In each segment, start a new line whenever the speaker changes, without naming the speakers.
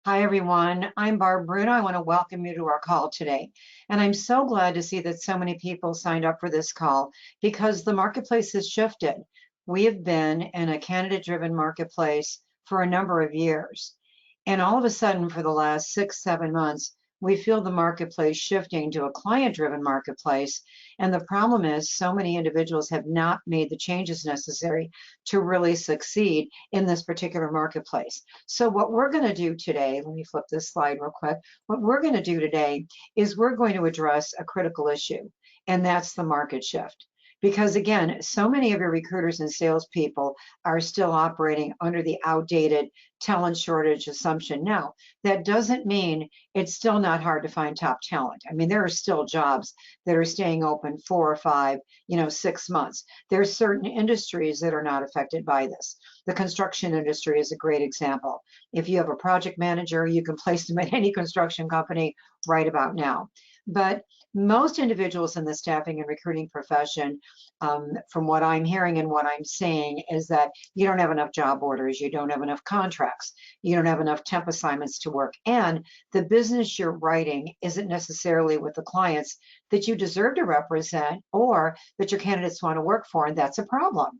Hi, everyone. I'm Barb Bruno. I want to welcome you to our call today. And I'm so glad to see that so many people signed up for this call because the marketplace has shifted. We have been in a candidate-driven marketplace for a number of years. And all of a sudden, for the last 6, 7 months, we feel the marketplace shifting to a client-driven marketplace. And the problem is so many individuals have not made the changes necessary to really succeed in this particular marketplace. So what we're going to do today, let me flip this slide real quick. What we're going to do today is we're going to address a critical issue, and that's the market shift. Because again, so many of your recruiters and salespeople are still operating under the outdated talent shortage assumption. Now, that doesn't mean it's still not hard to find top talent. I mean, there are still jobs that are staying open 4 or 5, 6 months. There are certain industries that are not affected by this. The construction industry is a great example. If you have a project manager, you can place them at any construction company right about now. But most individuals in the staffing and recruiting profession, from what I'm hearing and what I'm seeing, is that you don't have enough job orders, you don't have enough contracts, you don't have enough temp assignments to work, and the business you're writing isn't necessarily with the clients that you deserve to represent or that your candidates want to work for, and that's a problem.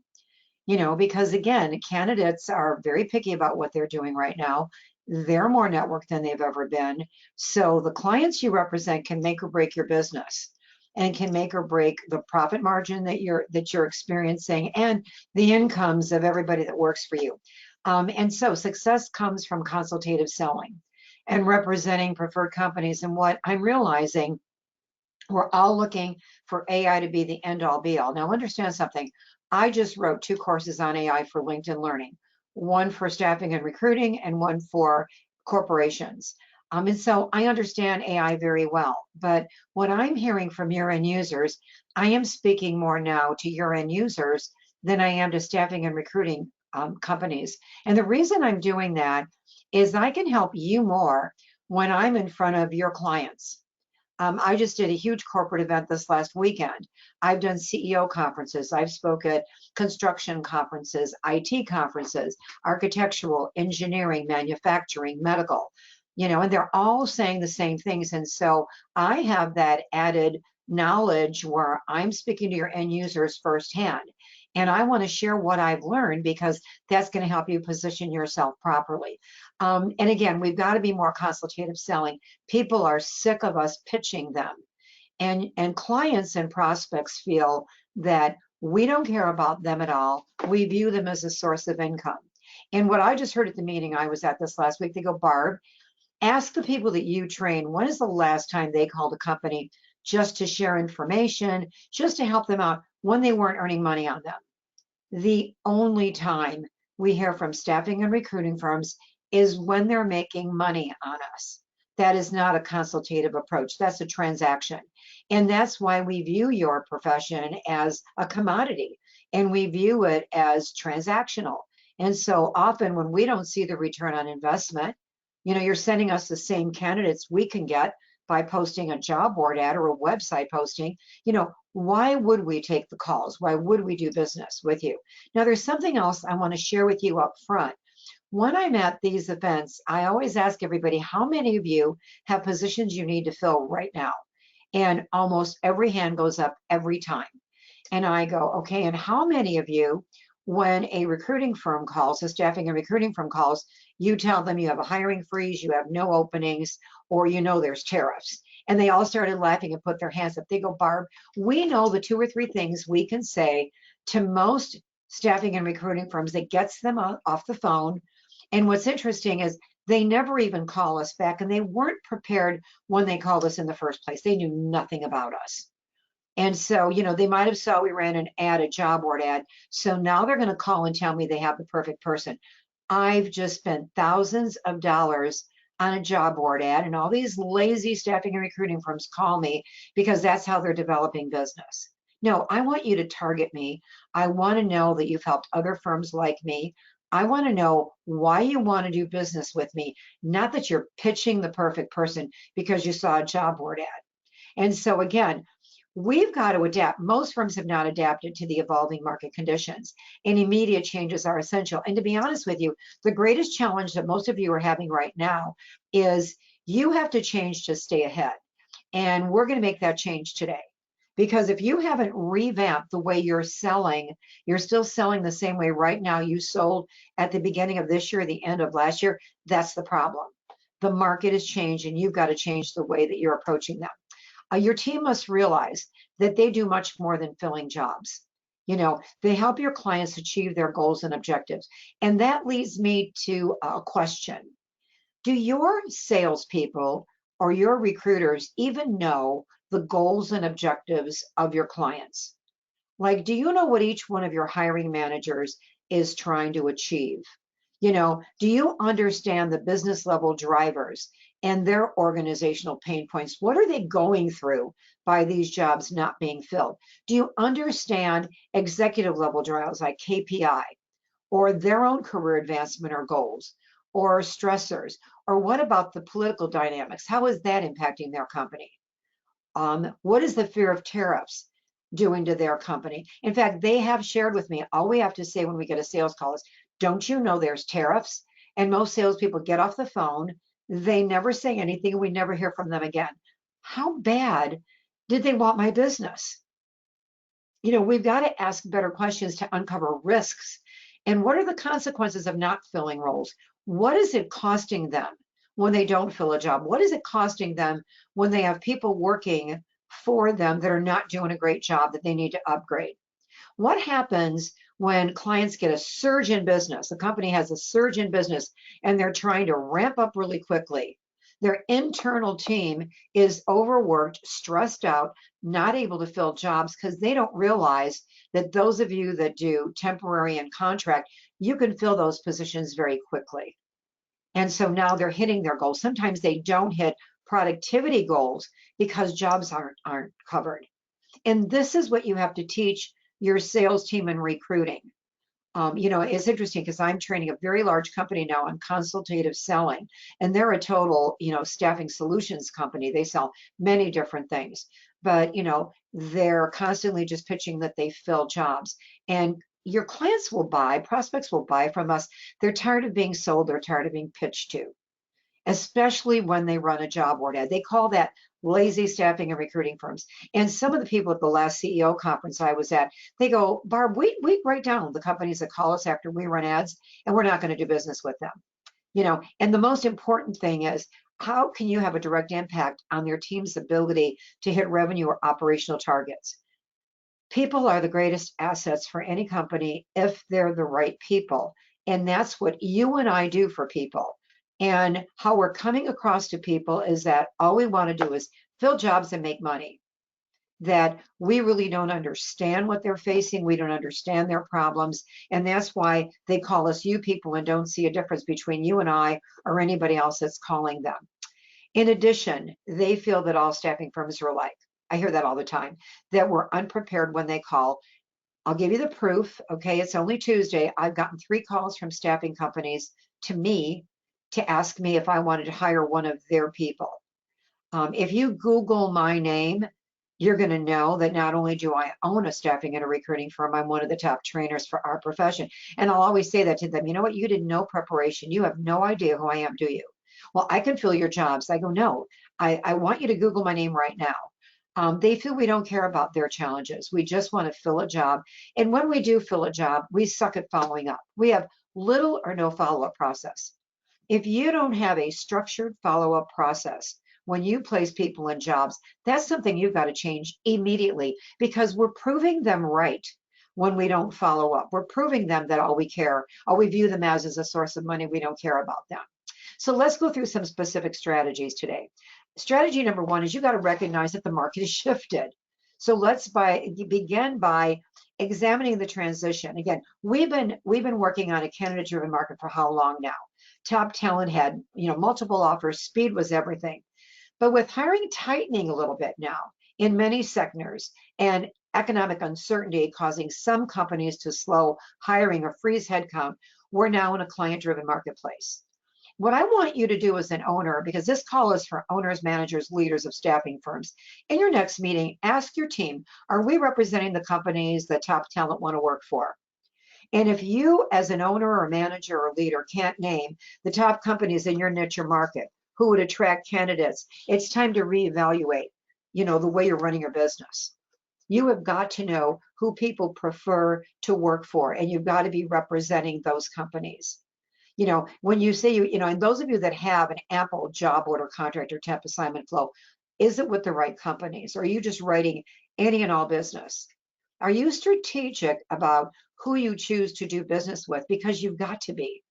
Because again, candidates are very picky about what they're doing right now. They're more networked than they've ever been. So the clients you represent can make or break your business and can make or break the profit margin that you're experiencing and the incomes of everybody that works for you. And so success comes from consultative selling and representing preferred companies. And what I'm realizing, we're all looking for AI to be the end all be all. Now, understand something. I just wrote 2 courses on AI for LinkedIn Learning, one for staffing and recruiting and one for corporations. And so I understand AI very well. But what I'm hearing from your end users, I am speaking more now to your end users than I am to staffing and recruiting companies. And the reason I'm doing that is I can help you more when I'm in front of your clients. I just did a huge corporate event this last weekend. I've done CEO conferences. I've spoke at construction conferences, IT conferences, architectural, engineering, manufacturing, medical, and they're all saying the same things. And so I have that added knowledge where I'm speaking to your end users firsthand. And I want to share what I've learned because that's going to help you position yourself properly. And again, we've got to be more consultative selling. People are sick of us pitching them. And clients and prospects feel that we don't care about them at all. We view them as a source of income. And what I just heard at the meeting I was at this last week, they go, Barb, ask the people that you train, when is the last time they called a company just to share information, just to help them out when they weren't earning money on them? The only time we hear from staffing and recruiting firms is when they're making money on us. That is not a consultative approach. That's a transaction. And that's why we view your profession as a commodity and we view it as transactional. And so often when we don't see the return on investment, you're sending us the same candidates we can get by posting a job board ad or a website posting. Why would we take the calls? Why would we do business with you? Now, there's something else I want to share with you up front. When I'm at these events, I always ask everybody, how many of you have positions you need to fill right now? And almost every hand goes up every time. And I go, okay, and how many of you, when a recruiting firm calls, a staffing and recruiting firm calls, you tell them you have a hiring freeze, you have no openings, or there's tariffs? And they all started laughing and put their hands up. They go, Barb, we know the 2 or 3 things we can say to most staffing and recruiting firms that gets them off the phone. And what's interesting is they never even call us back, and they weren't prepared when they called us in the first place. They knew nothing about us. And so, they might have saw we ran an ad, a job board ad. So now they're going to call and tell me they have the perfect person. I've just spent thousands of dollars on a job board ad, and all these lazy staffing and recruiting firms call me because that's how they're developing business. No, I want you to target me. I want to know that you've helped other firms like me. I want to know why you want to do business with me, not that you're pitching the perfect person because you saw a job board ad. And so again, We've got to adapt. Most firms have not adapted to the evolving market conditions, and immediate changes are essential. And to be honest with you, the greatest challenge that most of you are having right now is you have to change to stay ahead. And we're going to make that change today. Because if you haven't revamped the way you're selling, you're still selling the same way right now you sold at the beginning of this year, the end of last year, that's the problem. The market has changed and you've got to change the way that you're approaching them. Your team must realize that they do much more than filling jobs. They help your clients achieve their goals and objectives. And that leads me to a question. Do your salespeople or your recruiters even know the goals and objectives of your clients? Like, do you know what each one of your hiring managers is trying to achieve? Do you understand the business level drivers and their organizational pain points? What are they going through by these jobs not being filled? Do you understand executive level drivers like KPI or their own career advancement or goals or stressors? Or what about the political dynamics? How is that impacting their company? What is the fear of tariffs doing to their company? In fact, they have shared with me, all we have to say when we get a sales call is, don't you know there's tariffs? And most salespeople get off the phone, they never say anything, and we never hear from them again. How bad did they want my business? We've got to ask better questions to uncover risks. And what are the consequences of not filling roles? What is it costing them when they don't fill a job? What is it costing them when they have people working for them that are not doing a great job that they need to upgrade? What happens when clients get a surge in business? The company has a surge in business and they're trying to ramp up really quickly. Their internal team is overworked, stressed out, not able to fill jobs because they don't realize that those of you that do temporary and contract, you can fill those positions very quickly. And so now they're hitting their goals. Sometimes they don't hit productivity goals because jobs aren't covered. And this is what you have to teach your sales team in recruiting. It's interesting because I'm training a very large company now on consultative selling, and they're a total, staffing solutions company. They sell many different things, but, they're constantly just pitching that they fill jobs. And your clients will buy, prospects will buy from us. They're tired of being sold. They're tired of being pitched to, especially when they run a job board ad. They call that lazy staffing and recruiting firms. And some of the people at the last CEO conference I was at, they go, Barb, we write down the companies that call us after we run ads, and we're not going to do business with them. And the most important thing is, how can you have a direct impact on your team's ability to hit revenue or operational targets? People are the greatest assets for any company if they're the right people. And that's what you and I do for people. And how we're coming across to people is that all we want to do is fill jobs and make money. That we really don't understand what they're facing. We don't understand their problems. And that's why they call us you people and don't see a difference between you and I or anybody else that's calling them. In addition, they feel that all staffing firms are alike. I hear that all the time, that we're unprepared when they call. I'll give you the proof. Okay, it's only Tuesday. I've gotten 3 calls from staffing companies to me to ask me if I wanted to hire one of their people. If you Google my name, you're going to know that not only do I own a staffing and a recruiting firm, I'm one of the top trainers for our profession. And I'll always say that to them. You know what? You did no preparation. You have no idea who I am, do you? Well, I can fill your jobs. I go, no, I want you to Google my name right now. They feel we don't care about their challenges. We just want to fill a job. And when we do fill a job, we suck at following up. We have little or no follow-up process. If you don't have a structured follow-up process when you place people in jobs, that's something you've got to change immediately, because we're proving them right when we don't follow up. We're proving them that all we view them as a source of money. We don't care about them. So let's go through some specific strategies today. Strategy number 1 is you got to recognize that the market has shifted. So let's begin by examining the transition. Again, we've been working on a candidate-driven market for how long now? Top talent had, multiple offers, speed was everything. But with hiring tightening a little bit now in many sectors and economic uncertainty causing some companies to slow hiring or freeze headcount, we're now in a client-driven marketplace. What I want you to do as an owner, because this call is for owners, managers, leaders of staffing firms, in your next meeting, ask your team, are we representing the companies that top talent want to work for? And if you, as an owner or manager or leader, can't name the top companies in your niche or market who would attract candidates, it's time to reevaluate, the way you're running your business. You have got to know who people prefer to work for, and you've got to be representing those companies. When you say and those of you that have an ample job order contract or temp assignment flow, is it with the right companies? Or are you just writing any and all business? Are you strategic about who you choose to do business with? Because you've got to be.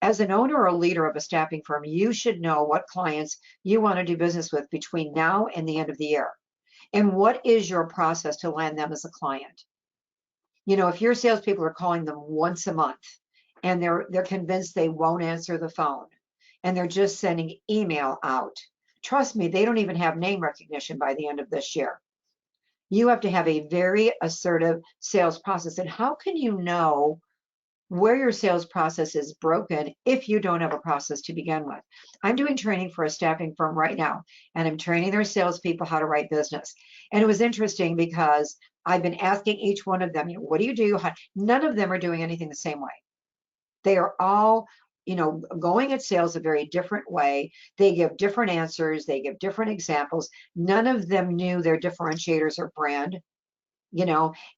As an owner or leader of a staffing firm, you should know what clients you want to do business with between now and the end of the year. And what is your process to land them as a client? If your salespeople are calling them once a month and they're convinced they won't answer the phone and they're just sending email out, trust me, they don't even have name recognition by the end of this year. You have to have a very assertive sales process. And how can you know where your sales process is broken if you don't have a process to begin with? I'm doing training for a staffing firm right now, and I'm training their salespeople how to write business. And it was interesting because I've been asking each one of them, what do you do? None of them are doing anything the same way. They are all, going at sales a very different way. They give different answers. They give different examples. None of them knew their differentiators or brand,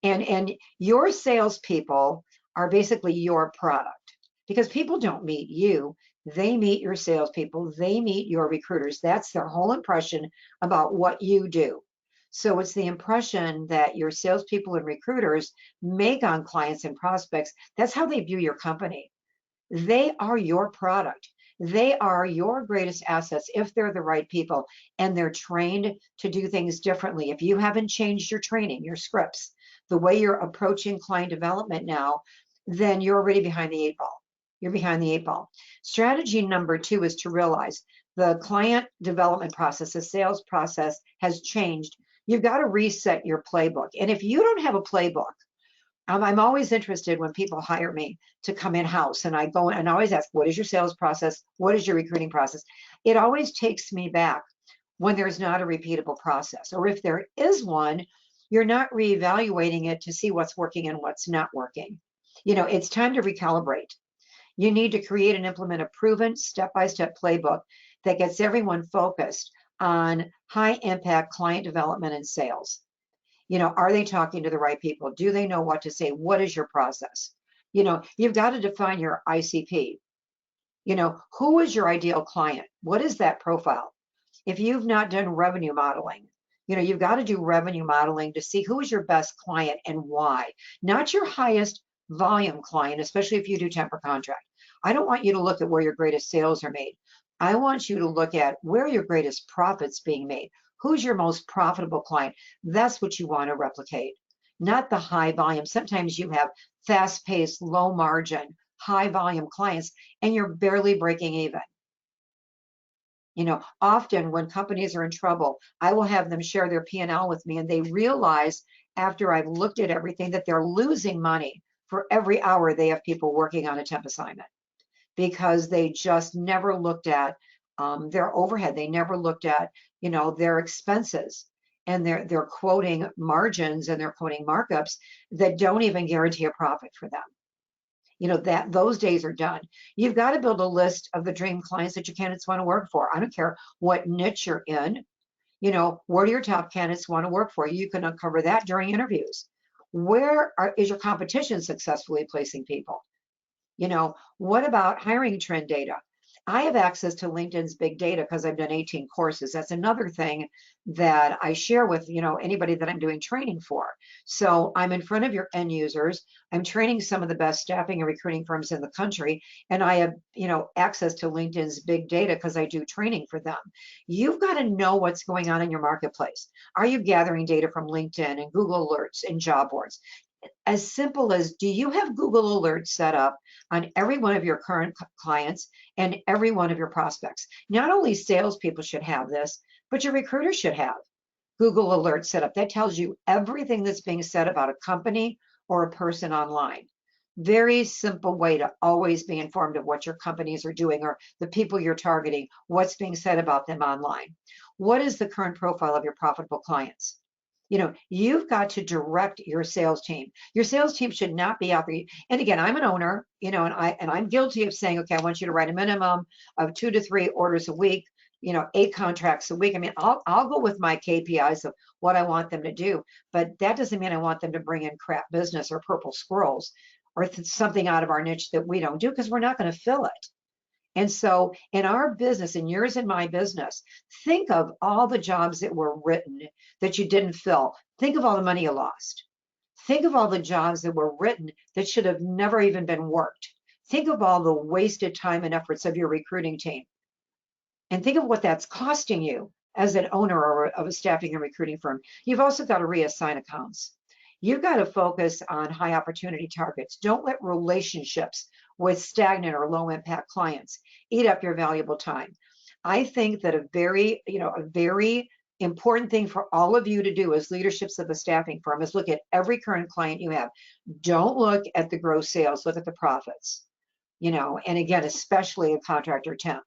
and your salespeople are basically your product, because people don't meet you. They meet your salespeople. They meet your recruiters. That's their whole impression about what you do. So it's the impression that your salespeople and recruiters make on clients and prospects. That's how they view your company. They are your product. They are your greatest assets if they're the right people and they're trained to do things differently. If you haven't changed your training, your scripts, the way you're approaching client development now, then you're already behind the eight ball. You're behind the eight ball. Strategy number 2 is to realize the client development process, the sales process has changed. You've got to reset your playbook. And if you don't have a playbook, I'm always interested when people hire me to come in-house, and I go and I always ask, what is your sales process? What is your recruiting process? It always takes me back when there's not a repeatable process, or if there is one, you're not reevaluating it to see what's working and what's not working. It's time to recalibrate. You need to create and implement a proven step-by-step playbook that gets everyone focused on high-impact client development and sales. Are they talking to the right people? Do they know what to say? What is your process? You've got to define your ICP. Who is your ideal client? What is that profile? If you've not done revenue modeling, you've got to do revenue modeling to see who is your best client and why. Not your highest volume client, especially if you do temp or contract. I don't want you to look at where your greatest sales are made. I want you to look at where your greatest profits being made. Who's your most profitable client? That's what you want to replicate, not the high volume. Sometimes you have fast-paced, low margin, high volume clients, and you're barely breaking even. Often when companies are in trouble, I will have them share their P&L with me, and they realize after I've looked at everything that they're losing money for every hour they have people working on a temp assignment, because they just never looked at their overhead. They never looked at, their expenses, and they're quoting margins and they're quoting markups that don't even guarantee a profit for them. That those days are done. You've got to build a list of the dream clients that your candidates want to work for. I don't care what niche you're in. Where do your top candidates want to work for? You can uncover that during interviews. Where is your competition successfully placing people? What about hiring trend data? I have access to LinkedIn's big data because I've done 18 courses. That's another thing that I share with, anybody that I'm doing training for. So I'm in front of your end users. I'm training some of the best staffing and recruiting firms in the country. And I have, access to LinkedIn's big data because I do training for them. You've got to know what's going on in your marketplace. Are you gathering data from LinkedIn and Google Alerts and job boards? As simple as, do you have Google Alerts set up on every one of your current clients and every one of your prospects? Not only salespeople should have this, but your recruiters should have Google Alerts set up. That tells you everything that's being said about a company or a person online. Very simple way to always be informed of what your companies are doing or the people you're targeting, what's being said about them online. What is the current profile of your profitable clients? You've got to direct your sales team. Your sales team should not be out there. And again, I'm an owner, and I'm guilty of saying, okay, I want you to write a minimum of 2 to 3 orders a week, 8 contracts a week. I mean, I'll go with my KPIs of what I want them to do, but that doesn't mean I want them to bring in crap business or purple squirrels or something out of our niche that we don't do, because we're not going to fill it. And so in our business, in yours and my business, think of all the jobs that were written that you didn't fill. Think of all the money you lost. Think of all the jobs that were written that should have never even been worked. Think of all the wasted time and efforts of your recruiting team. And think of what that's costing you as an owner of a staffing and recruiting firm. You've also got to reassign accounts. You've got to focus on high opportunity targets. Don't let relationships with stagnant or low impact clients eat up your valuable time. I think that a very important thing for all of you to do as leaderships of a staffing firm is look at every current client you have. Don't look at the gross sales, look at the profits, and again, especially a contractor temp.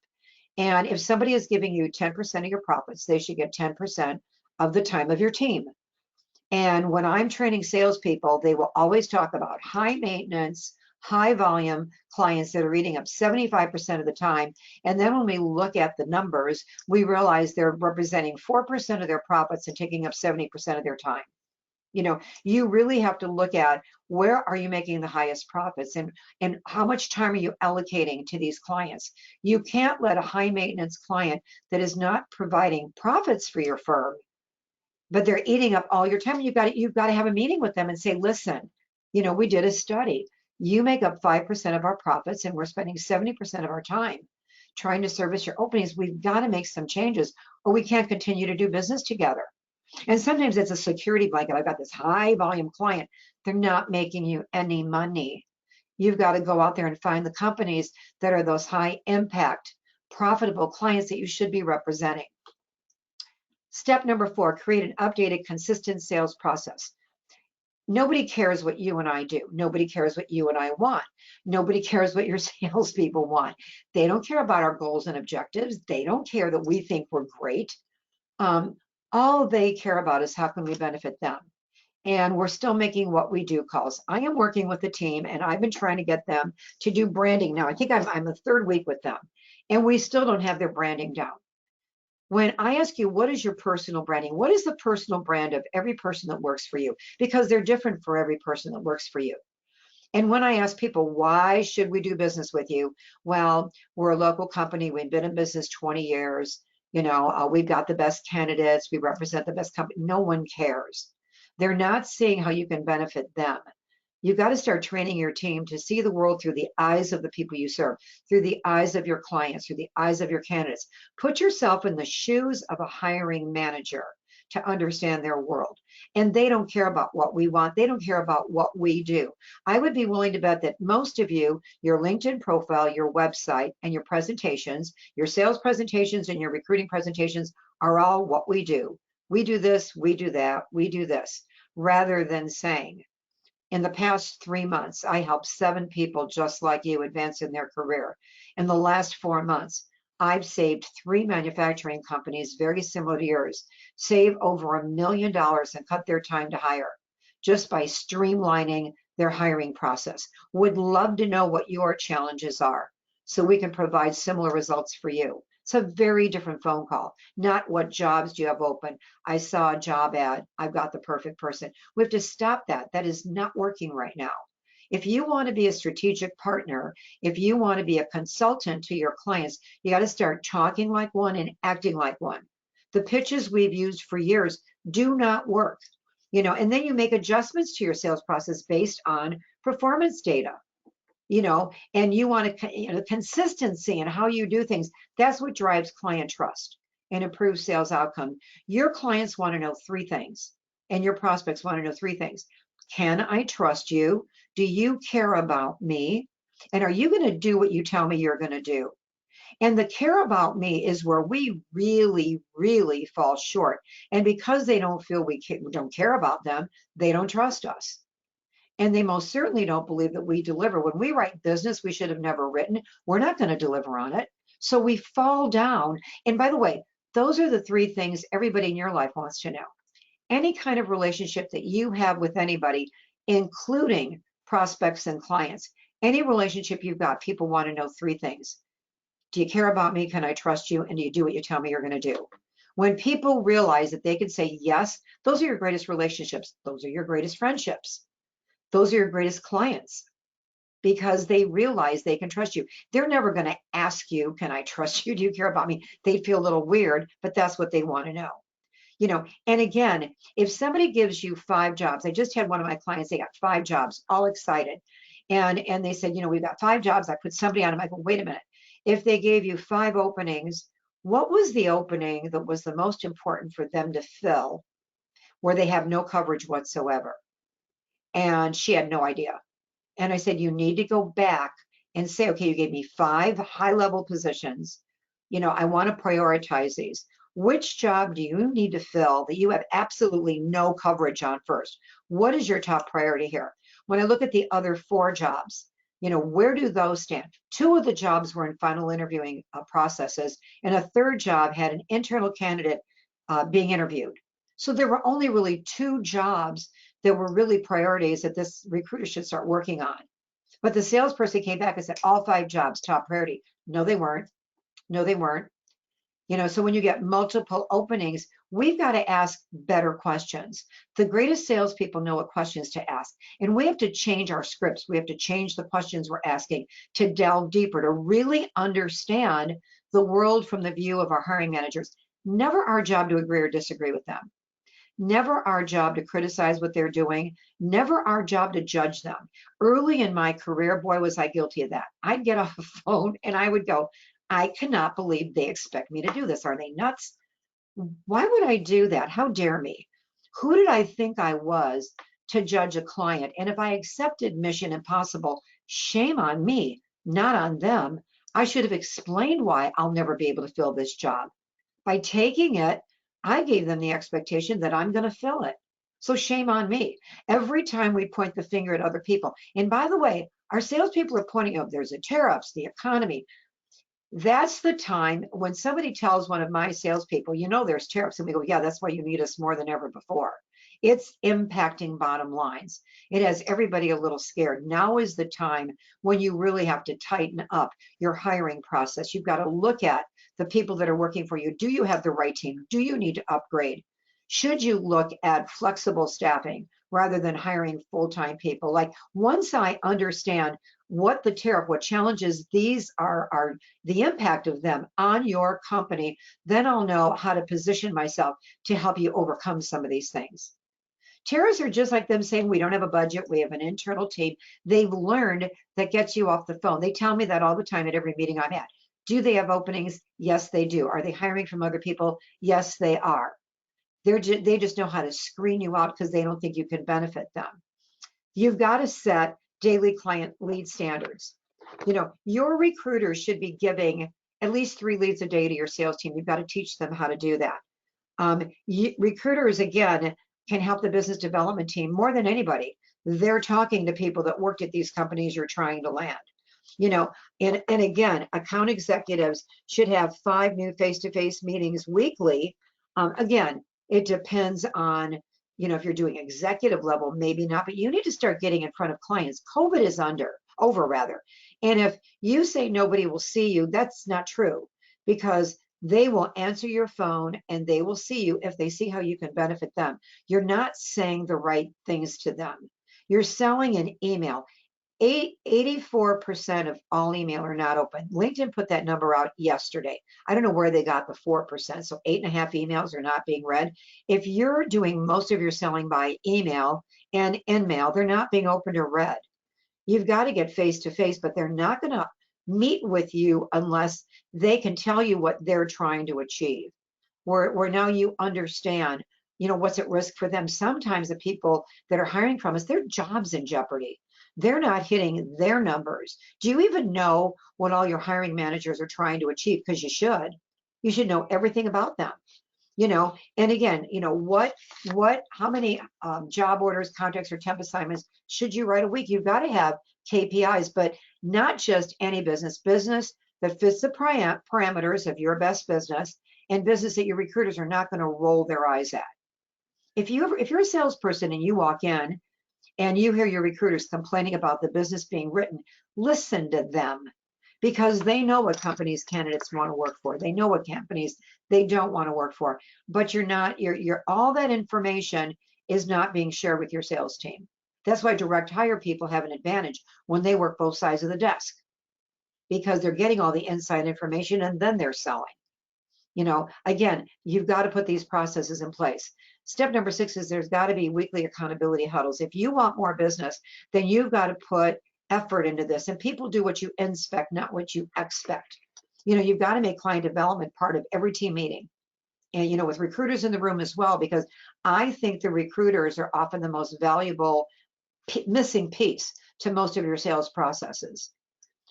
And if somebody is giving you 10% of your profits, they should get 10% of the time of your team. And when I'm training salespeople, they will always talk about high maintenance, high volume clients that are eating up 75% of the time. And then when we look at the numbers, we realize they're representing 4% of their profits and taking up 70% of their time. You really have to look at where are you making the highest profits and how much time are you allocating to these clients. You can't let a high maintenance client that is not providing profits for your firm, but they're eating up all your time. You've got to have a meeting with them and say, listen, we did a study. You make up 5% of our profits and we're spending 70% of our time trying to service your openings. We've got to make some changes or we can't continue to do business together. And sometimes it's a security blanket. I've got this high volume client. They're not making you any money. You've got to go out there and find the companies that are those high impact, profitable clients that you should be representing. Step number 4, create an updated, consistent sales process. Nobody cares what you and I do. Nobody cares what you and I want. Nobody cares what your salespeople want. They don't care about our goals and objectives. They don't care that we think we're great. All they care about is how can we benefit them. And we're still making what we do calls. I am working with the team and I've been trying to get them to do branding now. I think I'm the 3rd week with them and we still don't have their branding down. When I ask you, what is your personal branding? What is the personal brand of every person that works for you? Because they're different for every person that works for you. And when I ask people, why should we do business with you? Well, we're a local company. We've been in business 20 years. We've got the best candidates. We represent the best company. No one cares. They're not seeing how you can benefit them. You've got to start training your team to see the world through the eyes of the people you serve, through the eyes of your clients, through the eyes of your candidates. Put yourself in the shoes of a hiring manager to understand their world. And they don't care about what we want. They don't care about what we do. I would be willing to bet that most of you, your LinkedIn profile, your website, and your presentations, your sales presentations and your recruiting presentations are all what we do. We do this, we do that, we do this, rather than saying, in the past 3 months, I helped 7 people just like you advance in their career. In the last 4 months, I've saved 3 manufacturing companies very similar to yours, save over $1 million and cut their time to hire just by streamlining their hiring process. Would love to know what your challenges are so we can provide similar results for you. It's a very different phone call, not what jobs do you have open. I saw a job ad, I've got the perfect person. We have to stop that. That is not working right now. If you want to be a strategic partner, if you want to be a consultant to your clients, you got to start talking like one and acting like one. The pitches we've used for years do not work, and then you make adjustments to your sales process based on performance data. And you want to, consistency in how you do things. That's what drives client trust and improves sales outcome. Your clients want to know 3 things, and your prospects want to know 3 things. Can I trust you? Do you care about me? And are you going to do what you tell me you're going to do? And the care about me is where we really, really fall short. And because they don't feel we don't care about them, they don't trust us. And they most certainly don't believe that we deliver. When we write business we should have never written, we're not going to deliver on it. So we fall down. And by the way, those are the three things everybody in your life wants to know. Any kind of relationship that you have with anybody, including prospects and clients, any relationship you've got, people want to know three things. Do you care about me? Can I trust you? And do you do what you tell me you're going to do? When people realize that they can say yes, those are your greatest relationships. Those are your greatest friendships. Those are your greatest clients because they realize they can trust you. They're never going to ask you, can I trust you? Do you care about me? They'd feel a little weird, but that's what they want to know. And again, if somebody gives you 5 jobs, I just had one of my clients, they got 5 jobs, all excited. And they said, we've got 5 jobs. I put somebody on them. I go, wait a minute. If they gave you 5 openings, what was the opening that was the most important for them to fill where they have no coverage whatsoever? And she had no idea. And I said, you need to go back and say, okay, you gave me 5 high-level positions. I want to prioritize these. Which job do you need to fill that you have absolutely no coverage on first? What is your top priority here? When I look at the other 4 jobs, where do those stand? 2 of the jobs were in final interviewing processes, and a 3rd job had an internal candidate being interviewed. So there were only really 2 jobs that were really priorities that this recruiter should start working on. But the salesperson came back and said, all 5 jobs, top priority. No, they weren't. No, they weren't. So when you get multiple openings, we've got to ask better questions. The greatest salespeople know what questions to ask. And we have to change our scripts. We have to change the questions we're asking to delve deeper, to really understand the world from the view of our hiring managers. Never our job to agree or disagree with them. Never our job to criticize what they're doing. Never our job to judge them. Early in my career, boy, was I guilty of that. I'd get off the phone and I would go, I cannot believe they expect me to do this. Are they nuts? Why would I do that? How dare me? Who did I think I was to judge a client? And if I accepted Mission Impossible, shame on me, not on them. I should have explained why I'll never be able to fill this job. By taking it, I gave them the expectation that I'm going to fill it. So shame on me. Every time we point the finger at other people, and by the way, our salespeople are pointing out there's the tariffs, the economy. That's the time when somebody tells one of my salespeople, there's tariffs, and we go, yeah, that's why you need us more than ever before. It's impacting bottom lines. It has everybody a little scared. Now is the time when you really have to tighten up your hiring process. You've got to look at the people that are working for you. Do you have the right team? Do you need to upgrade? Should you look at flexible staffing rather than hiring full-time people? Like, once I understand what the tariff, what challenges these are the impact of them on your company, then I'll know how to position myself to help you overcome some of these things. Tariffs are just like them saying, we don't have a budget, we have an internal team. They've learned that gets you off the phone. They tell me that all the time at every meeting I'm at. Do they have openings? Yes, they do. Are they hiring from other people? Yes, they are. They just know how to screen you out because they don't think you can benefit them. You've got to set daily client lead standards. Your recruiters should be giving at least 3 leads a day to your sales team. You've got to teach them how to do that. Recruiters, again, can help the business development team more than anybody. They're talking to people that worked at these companies you're trying to land. And again, account executives should have 5 new face-to-face meetings weekly. Again, it depends on, if you're doing executive level, maybe not, but you need to start getting in front of clients. COVID is over. And if you say nobody will see you, that's not true, because they will answer your phone and they will see you if they see how you can benefit them. You're not saying the right things to them. You're selling an email. 84% of all email are not open. LinkedIn put that number out yesterday. I don't know where they got the 4%. So 8.5 emails are not being read. If you're doing most of your selling by email and in-mail, they're not being opened or read. You've got to get face-to-face, but they're not going to meet with you unless they can tell you what they're trying to achieve. Where now you understand, what's at risk for them. Sometimes the people that are hiring from us, their job's in jeopardy. They're not hitting their numbers. Do you even know what all your hiring managers are trying to achieve? Because you should. You should know everything about them. And again, how many job orders, contracts, or temp assignments should you write a week? You've got to have KPIs, but not just any business that fits the parameters of your best business, and business that your recruiters are not going to roll their eyes at. If you're a salesperson and you walk in and you hear your recruiters complaining about the business being written, listen to them, because they know what companies candidates want to work for. They know what companies they don't want to work for. But you're all that information is not being shared with your sales team. That's why direct hire people have an advantage when they work both sides of the desk, because they're getting all the inside information and then they're selling. Again, you've got to put these processes in place. Step number 6 is there's got to be weekly accountability huddles. If you want more business, then you've got to put effort into this. And people do what you inspect, not what you expect. You've got to make client development part of every team meeting. And, with recruiters in the room as well, because I think the recruiters are often the most valuable missing piece to most of your sales processes.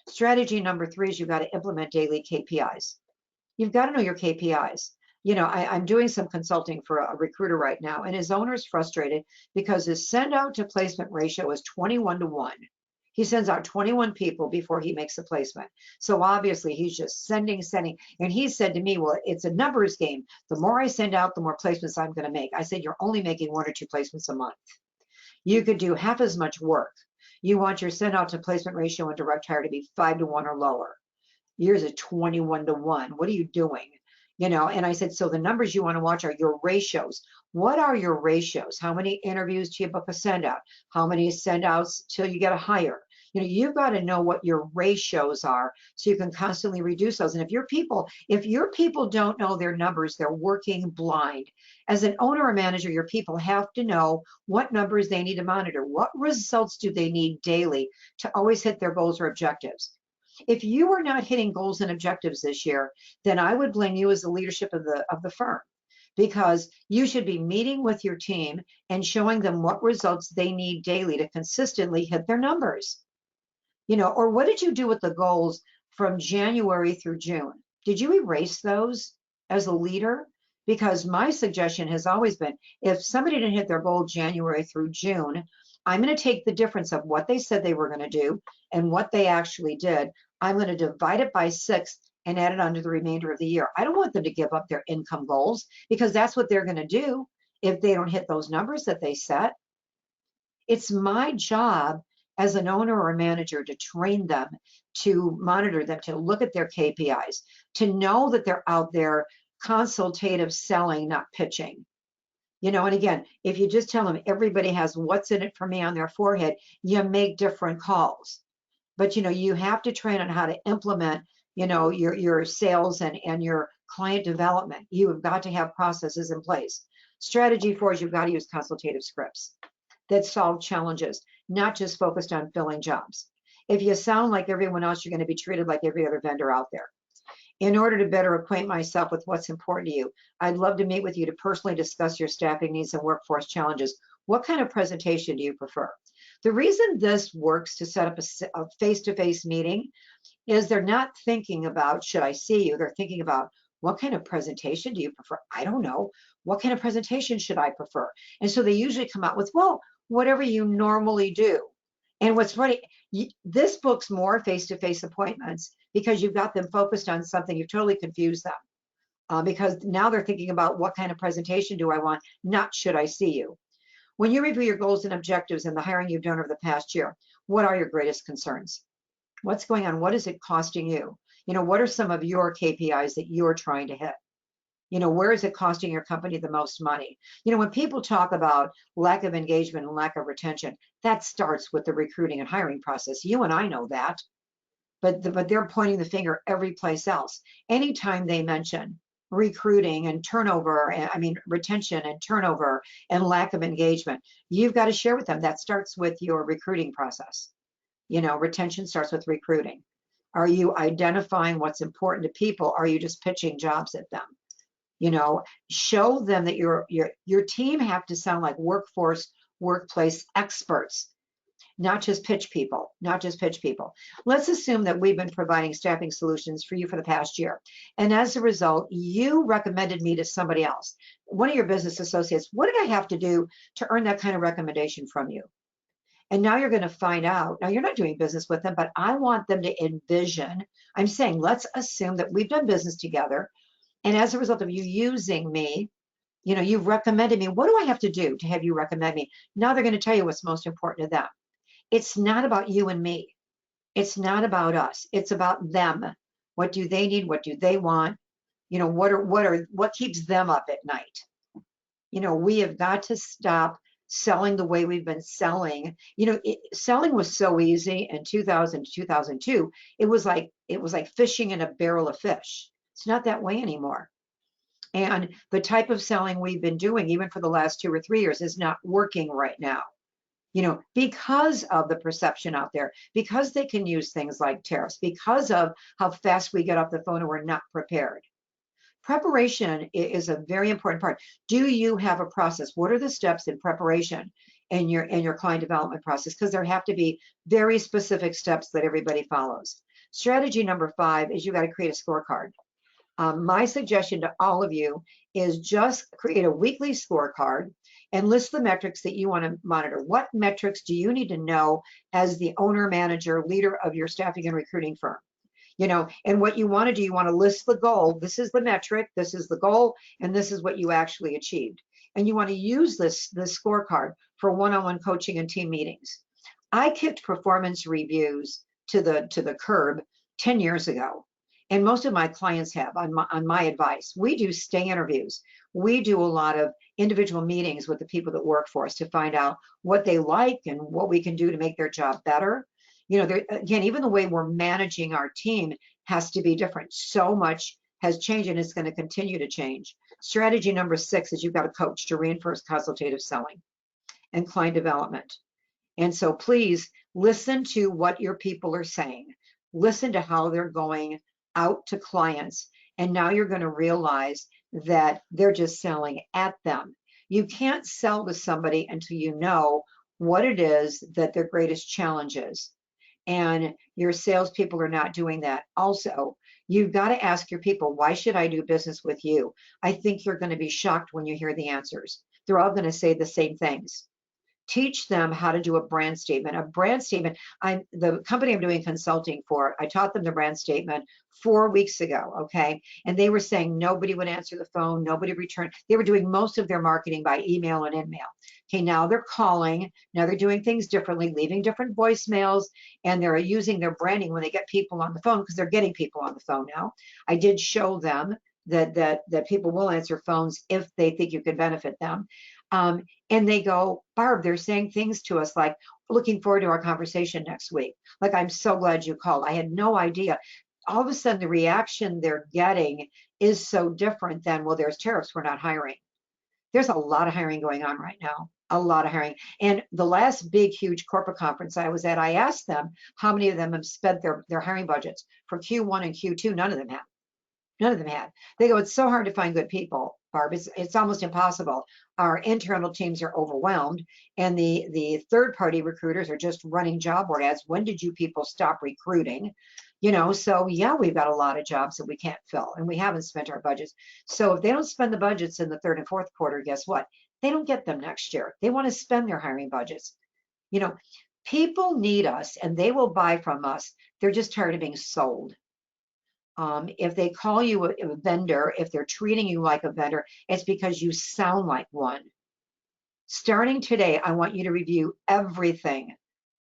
Strategy number 3 is you've got to implement daily KPIs. You've got to know your KPIs. I'm doing some consulting for a recruiter right now, and his owner is frustrated because his send out to placement ratio is 21-1. He sends out 21 people before he makes a placement. So obviously he's just sending. And he said to me, well, it's a numbers game. The more I send out, the more placements I'm going to make. I said, you're only making 1 or 2 placements a month. You could do half as much work. You want your send out to placement ratio in direct hire to be 5-1 or lower. Yours is 21-1. What are you doing? And I said, so the numbers you want to watch are your ratios. What are your ratios? How many interviews do you book a send out? How many send outs till you get a hire? You've got to know what your ratios are so you can constantly reduce those. And if your people don't know their numbers, they're working blind. As an owner or manager, your people have to know what numbers they need to monitor. What results do they need daily to always hit their goals or objectives? If you are not hitting goals and objectives this year, then I would blame you as the leadership of the firm, because you should be meeting with your team and showing them what results they need daily to consistently hit their numbers. Or what did you do with the goals from January through June? Did you erase those as a leader? Because my suggestion has always been, if somebody didn't hit their goal January through June, I'm going to take the difference of what they said they were going to do and what they actually did. I'm going to divide it by 6 and add it onto the remainder of the year. I don't want them to give up their income goals, because that's what they're going to do if they don't hit those numbers that they set. It's my job as an owner or a manager to train them, to monitor them, to look at their KPIs, to know that they're out there consultative selling, not pitching. And again, if you just tell them everybody has what's in it for me on their forehead, you make different calls. But you have to train on how to implement your sales and your client development. You have got to have processes in place. Strategy 4 is you've got to use consultative scripts that solve challenges, not just focused on filling jobs. If you sound like everyone else, you're going to be treated like every other vendor out there. In order to better acquaint myself with what's important to you, I'd love to meet with you to personally discuss your staffing needs and workforce challenges. What kind of presentation do you prefer? The reason this works to set up a face-to-face meeting is they're not thinking about, should I see you? They're thinking about, what kind of presentation do you prefer? I don't know. What kind of presentation should I prefer? And so they usually come out with, well, whatever you normally do. And what's funny, this book's more face-to-face appointments because you've got them focused on something. You've totally confused them because now they're thinking about, what kind of presentation do I want, not should I see you. When you review your goals and objectives and the hiring you've done over the past year, what are your greatest concerns? What's going on? What is it costing you? What are some of your KPIs that you're trying to hit? Where is it costing your company the most money? When people talk about lack of engagement and lack of retention, that starts with the recruiting and hiring process. You and I know that, but they're pointing the finger every place else. Anytime they mention recruiting and turnover, retention and turnover and lack of engagement, you've got to share with them that starts with your recruiting process. Retention starts with recruiting. Are you identifying what's important to people? Are you just pitching jobs at them? Show them that your team have to sound like workplace experts. not just pitch people, not just pitch people. Let's assume that we've been providing staffing solutions for you for the past year. And as a result, you recommended me to somebody else, one of your business associates. What did I have to do to earn that kind of recommendation from you? And now you're going to find out. Now you're not doing business with them, but I want them to envision. I'm saying, let's assume that we've done business together. And as a result of you using me, you've recommended me. What do I have to do to have you recommend me? Now they're going to tell you what's most important to them. It's not about you and me. It's not about us. It's about them. What do they need? What do they want? What keeps them up at night? We have got to stop selling the way we've been selling. Selling was so easy in 2000 to 2002. It was like fishing in a barrel of fish. It's not that way anymore. And the type of selling we've been doing, even for the last 2 or 3 years, is not working right now. Because of the perception out there, because they can use things like tariffs, because of how fast we get off the phone and we're not prepared. Preparation is a very important part. Do you have a process? What are the steps in preparation in your client development process? Because there have to be very specific steps that everybody follows. Strategy number 5 is you got to create a scorecard. My suggestion to all of you is just create a weekly scorecard and list the metrics that you want to monitor. What metrics do you need to know as the owner, manager, leader of your staffing and recruiting firm? And what you want to do, you want to list the goal. This is the metric, this is the goal, and this is what you actually achieved. And you want to use this scorecard for one-on-one coaching and team meetings. I kicked performance reviews to the curb 10 years ago. And most of my clients have on my advice. We do stay interviews. We do a lot of individual meetings with the people that work for us to find out what they like and what we can do to make their job better. Again, even the way we're managing our team has to be different. So much has changed and it's going to continue to change. Strategy number 6 is you've got a coach to reinforce consultative selling and client development. And so please listen to what your people are saying. Listen to how they're going out to clients. And now you're going to realize that they're just selling at them. You can't sell to somebody until you know what it is that their greatest challenge is. And your salespeople are not doing that. Also, you've got to ask your people, why should I do business with you? I think you're going to be shocked when you hear the answers. They're all going to say the same things. Teach them how to do a brand statement. A brand statement, the company I'm doing consulting for, I taught them the brand statement 4 weeks ago, okay? And they were saying nobody would answer the phone, nobody returned. They were doing most of their marketing by email and in-mail. Okay, now they're calling, now they're doing things differently, leaving different voicemails, and they're using their branding when they get people on the phone because they're getting people on the phone now. I did show them that people will answer phones if they think you could benefit them. And they go, Barb, they're saying things to us like, looking forward to our conversation next week. Like, I'm so glad you called. I had no idea. All of a sudden, the reaction they're getting is so different than, well, there's tariffs, we're not hiring. There's a lot of hiring going on right now, a lot of hiring. And the last big, huge corporate conference I was at, I asked them how many of them have spent their hiring budgets for Q1 and Q2. None of them have. None of them had. They go, it's so hard to find good people, Barb. It's almost impossible. Our internal teams are overwhelmed, and the third-party recruiters are just running job board ads. When did you people stop recruiting? So yeah, we've got a lot of jobs that we can't fill, and we haven't spent our budgets. So if they don't spend the budgets in the 3rd and 4th quarter, guess what? They don't get them next year. They want to spend their hiring budgets. People need us, and they will buy from us. They're just tired of being sold. If they call you a vendor, if they're treating you like a vendor, it's because you sound like one. Starting today, I want you to review everything: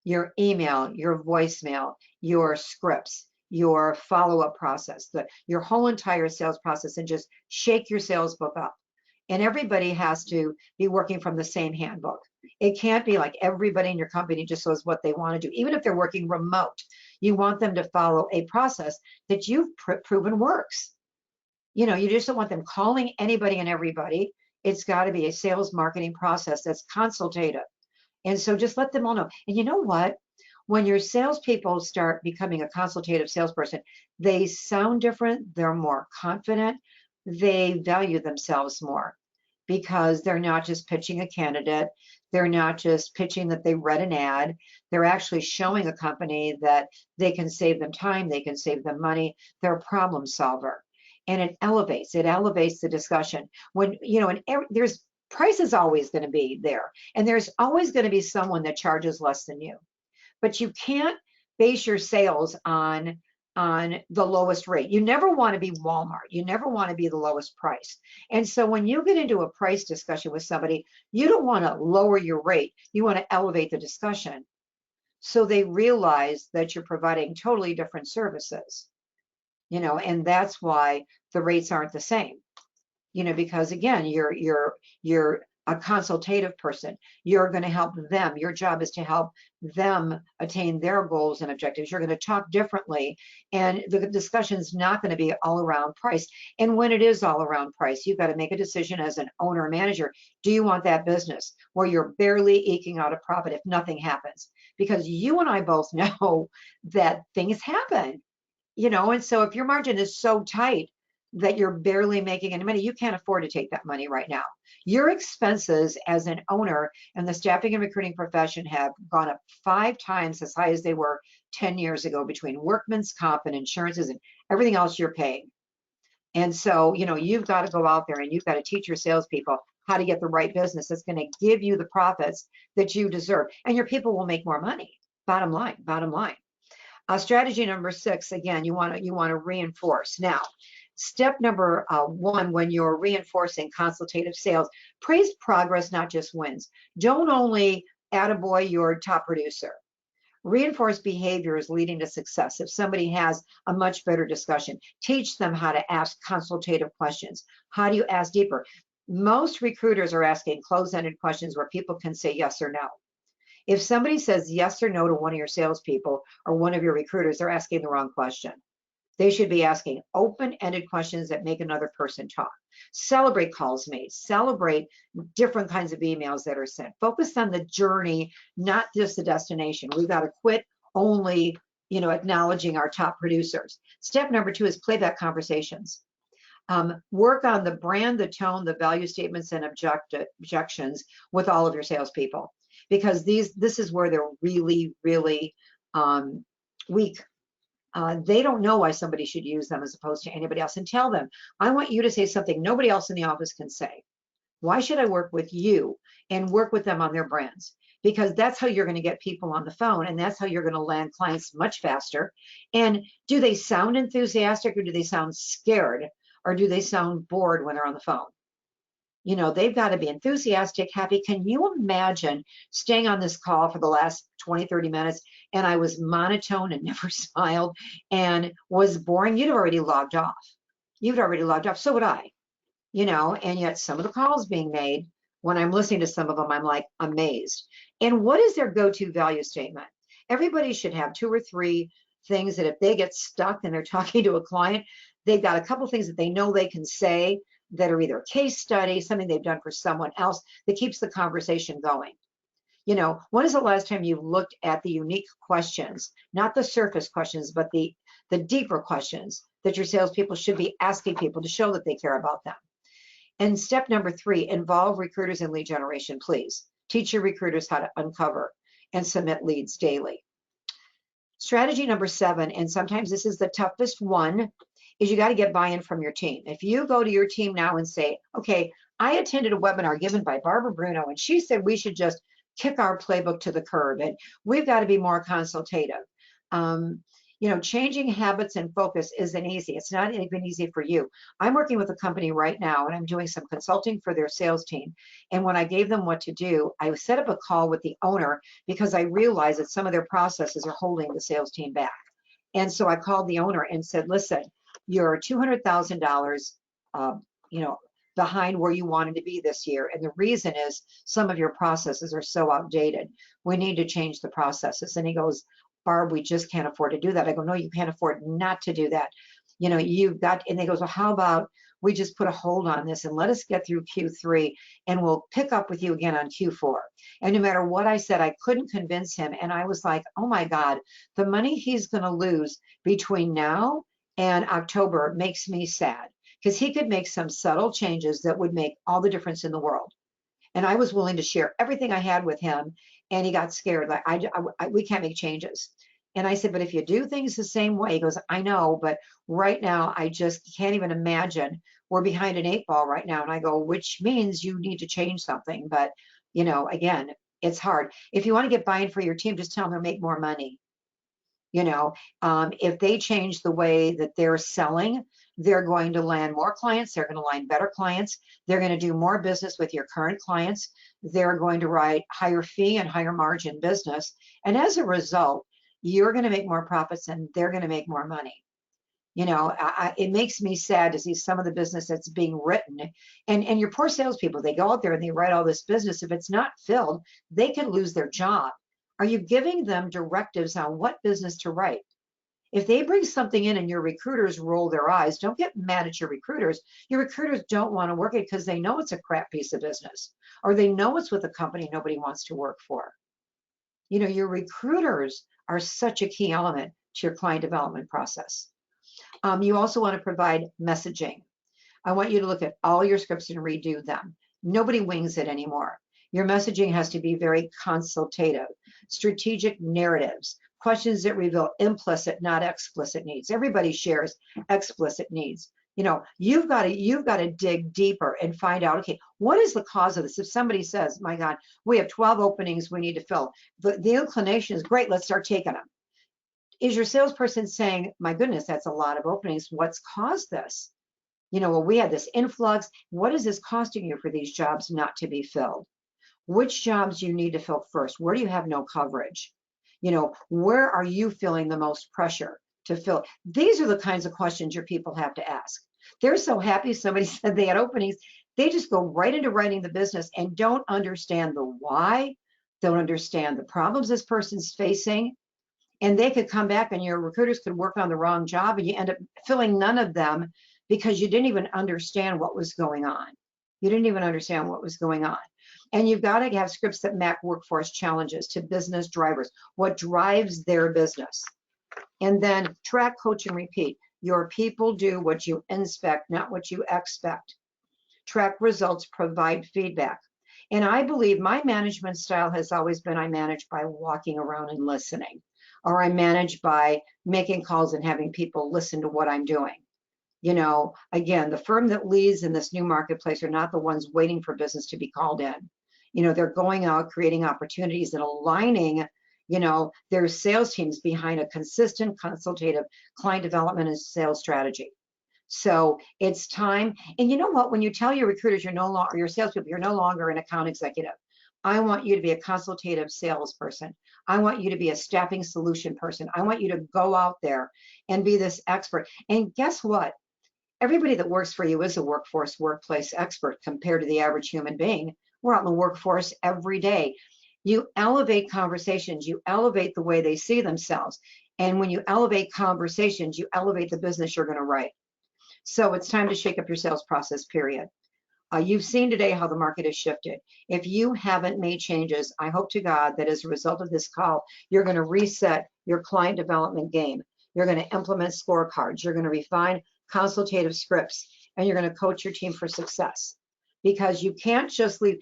your email, your voicemail, your scripts, your follow-up process, your whole entire sales process, and just shake your sales book up. And everybody has to be working from the same handbook. It can't be like everybody in your company just knows what they want to do. Even if they're working remote, you want them to follow a process that you've proven works. You just don't want them calling anybody and everybody. It's got to be a sales marketing process that's consultative. And so just let them all know. And you know what? When your salespeople start becoming a consultative salesperson, they sound different. They're more confident. They value themselves more. because they're not just pitching a candidate. They're not just pitching that they read an ad. They're actually showing a company that they can save them time, they can save them money. They're a problem solver. And it elevates the discussion. When, and there's price is always going to be there. And there's always going to be someone that charges less than you. But you can't base your sales on the lowest rate. You never want to be Walmart. You never want to be the lowest price. And so when you get into a price discussion with somebody, you don't want to lower your rate. You want to elevate the discussion so they realize that you're providing totally different services, and that's why the rates aren't the same, because again, you're a consultative person. You're going to help them. Your job is to help them attain their goals and objectives. You're going to talk differently, and the discussion is not going to be all around price. And when it is all around price, you've got to make a decision as an owner or manager. Do you want that business where you're barely eking out a profit if nothing happens? Because you and I both know that things happen, and so if your margin is so tight that you're barely making any money, you can't afford to take that money right now. Your expenses as an owner in the staffing and recruiting profession have gone up 5 times as high as they were 10 years ago between workman's comp and insurances and everything else you're paying. And so, you've got to go out there and you've got to teach your salespeople how to get the right business that's going to give you the profits that you deserve. And your people will make more money. Bottom line, bottom line. Strategy number 6, again, you want to reinforce. Now, step number 1, when you're reinforcing consultative sales, praise progress, not just wins. Don't only attaboy your top producer. Reinforce behaviors leading to success. If somebody has a much better discussion, teach them how to ask consultative questions. How do you ask deeper? Most recruiters are asking closed-ended questions where people can say yes or no. If somebody says yes or no to one of your salespeople or one of your recruiters, they're asking the wrong question. They should be asking open-ended questions that make another person talk. Celebrate calls made. Celebrate different kinds of emails that are sent. Focus on the journey, not just the destination. We've got to quit only, acknowledging our top producers. Step number 2 is playback conversations. Work on the brand, the tone, the value statements, and objections with all of your salespeople, because this is where they're really, really weak. They don't know why somebody should use them as opposed to anybody else. And tell them, I want you to say something nobody else in the office can say. Why should I work with you? And work with them on their brands, because that's how you're going to get people on the phone, and that's how you're going to land clients much faster. And do they sound enthusiastic, or do they sound scared, or do they sound bored when they're on the phone? They've got to be enthusiastic, happy. Can you imagine staying on this call for the last 20, 30 minutes and I was monotone and never smiled and was boring? You'd have already logged off. You'd already logged off. So would I, and yet some of the calls being made, when I'm listening to some of them, I'm like amazed. And what is their go-to value statement? Everybody should have 2 or 3 things that if they get stuck and they're talking to a client, they've got a couple things that they know they can say that are either a case study, something they've done for someone else that keeps the conversation going. When is the last time you looked at the unique questions, not the surface questions, but the deeper questions that your salespeople should be asking people to show that they care about them? And step number 3, involve recruiters in lead generation, please. Teach your recruiters how to uncover and submit leads daily. Strategy number 7, and sometimes this is the toughest one, is you got to get buy-in from your team. If you go to your team now and say, okay, I attended a webinar given by Barb Bruno, and she said we should just kick our playbook to the curb, and we've got to be more consultative. Changing habits and focus isn't easy. It's not even easy for you. I'm working with a company right now, and I'm doing some consulting for their sales team. And when I gave them what to do, I set up a call with the owner because I realized that some of their processes are holding the sales team back. And so I called the owner and said, listen, you're $200,000, behind where you wanted to be this year. And the reason is some of your processes are so outdated. We need to change the processes. And he goes, Barb, we just can't afford to do that. I go, no, you can't afford not to do that. You've got, and they goes, well, how about we just put a hold on this and let us get through Q3 and we'll pick up with you again on Q4. And no matter what I said, I couldn't convince him. And I was like, oh my God, the money he's going to lose between now and October makes me sad, because he could make some subtle changes that would make all the difference in the world. And I was willing to share everything I had with him, and he got scared. Like, we can't make changes. And I said, but if you do things the same way, he goes, I know, but right now I just can't even imagine. We're behind an 8 ball right now. And I go, which means you need to change something. But, again, it's hard. If you want to get buy-in for your team, just tell them to make more money. If they change the way that they're selling, they're going to land more clients. They're going to land better clients. They're going to do more business with your current clients. They're going to write higher fee and higher margin business. And as a result, you're going to make more profits and they're going to make more money. It makes me sad to see some of the business that's being written, and your poor salespeople, they go out there and they write all this business. If it's not filled, they could lose their job. Are you giving them directives on what business to write? If they bring something in and your recruiters roll their eyes, don't get mad at your recruiters. Your recruiters don't want to work it because they know it's a crap piece of business, or they know it's with a company nobody wants to work for. Your recruiters are such a key element to your client development process. You also want to provide messaging. I want you to look at all your scripts and redo them. Nobody wings it anymore. Your messaging has to be very consultative, strategic narratives, questions that reveal implicit, not explicit needs. Everybody shares explicit needs. You've got to dig deeper and find out, okay, what is the cause of this? If somebody says, my God, we have 12 openings we need to fill, the inclination is great, let's start taking them. Is your salesperson saying, my goodness, that's a lot of openings, what's caused this? Well, we had this influx. What is this costing you for these jobs not to be filled? Which jobs you need to fill first? Where do you have no coverage? Where are you feeling the most pressure to fill? These are the kinds of questions your people have to ask. They're so happy somebody said they had openings. They just go right into writing the business and don't understand the why, don't understand the problems this person's facing. And they could come back and your recruiters could work on the wrong job and you end up filling none of them because you didn't even understand what was going on. You didn't even understand what was going on. And you've got to have scripts that map workforce challenges to business drivers, what drives their business. And then track, coach, and repeat. Your people do what you inspect, not what you expect. Track results, provide feedback. And I believe my management style has always been I manage by walking around and listening, or I manage by making calls and having people listen to what I'm doing. Again, the firm that leads in this new marketplace are not the ones waiting for business to be called in. They're going out, creating opportunities and aligning, their sales teams behind a consistent, consultative client development and sales strategy. So it's time. And you know what? When you tell your recruiters you're no longer, your salespeople, you're no longer an account executive. I want you to be a consultative salesperson. I want you to be a staffing solution person. I want you to go out there and be this expert. And guess what? Everybody that works for you is a workplace expert compared to the average human being. We're out in the workforce every day. You elevate conversations. You elevate the way they see themselves. And when you elevate conversations, you elevate the business you're going to write. So it's time to shake up your sales process, period. You've seen today how the market has shifted. If you haven't made changes, I hope to God that as a result of this call, you're going to reset your client development game. You're going to implement scorecards. You're going to refine consultative scripts, and you're going to coach your team for success. Because you can't just leave,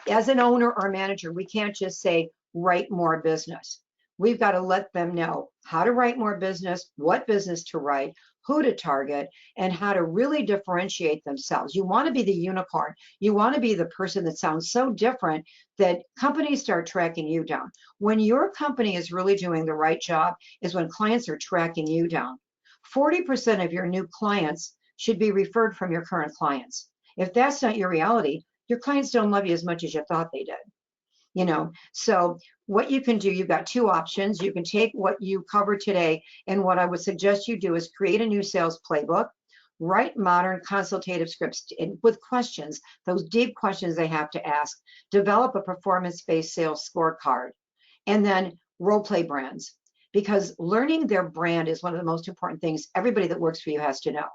as an owner or manager, we can't just say, write more business. We've got to let them know how to write more business, what business to write, who to target, and how to really differentiate themselves. You want to be the unicorn. You want to be the person that sounds so different that companies start tracking you down. When your company is really doing the right job is when clients are tracking you down. 40% of your new clients should be referred from your current clients. If that's not your reality, your clients don't love you as much as you thought they did. So what you can do, you've got two options. You can take what you covered today, and what I would suggest you do is create a new sales playbook, write modern consultative scripts with questions, those deep questions they have to ask, develop a performance-based sales scorecard, and then role play brands, because learning their brand is one of the most important things everybody that works for you has to know.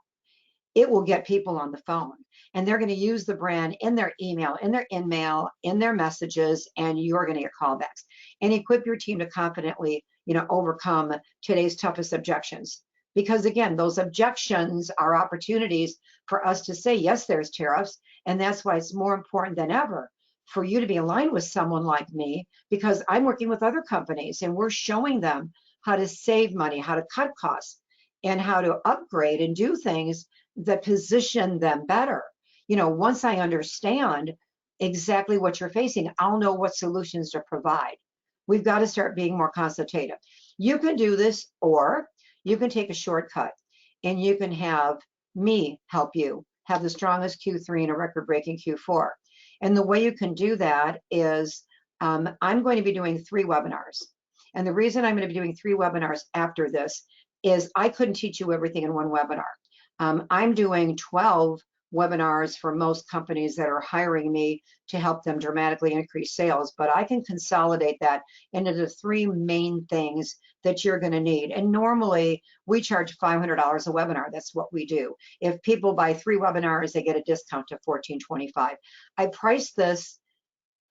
It will get people on the phone, and they're going to use the brand in their email, in their in-mail, in their messages, and you're going to get callbacks. And equip your team to confidently, overcome today's toughest objections. Because again, those objections are opportunities for us to say, yes, there's tariffs. And that's why it's more important than ever for you to be aligned with someone like me, because I'm working with other companies and we're showing them how to save money, how to cut costs, and how to upgrade and do things that position them better. You know, once I understand exactly what you're facing, I'll know what solutions to provide. We've got to start being more consultative. You can do this, or you can take a shortcut and you can have me help you have the strongest Q3 and a record-breaking Q4. And the way you can do that is I'm going to be doing 3 webinars. And the reason I'm going to be doing 3 webinars after this is I couldn't teach you everything in one webinar. I'm doing 12 webinars for most companies that are hiring me to help them dramatically increase sales, but I can consolidate that into the 3 main things that you're going to need. And normally we charge $500 a webinar. That's what we do. If people buy 3 webinars, they get a discount to $14.25. I price this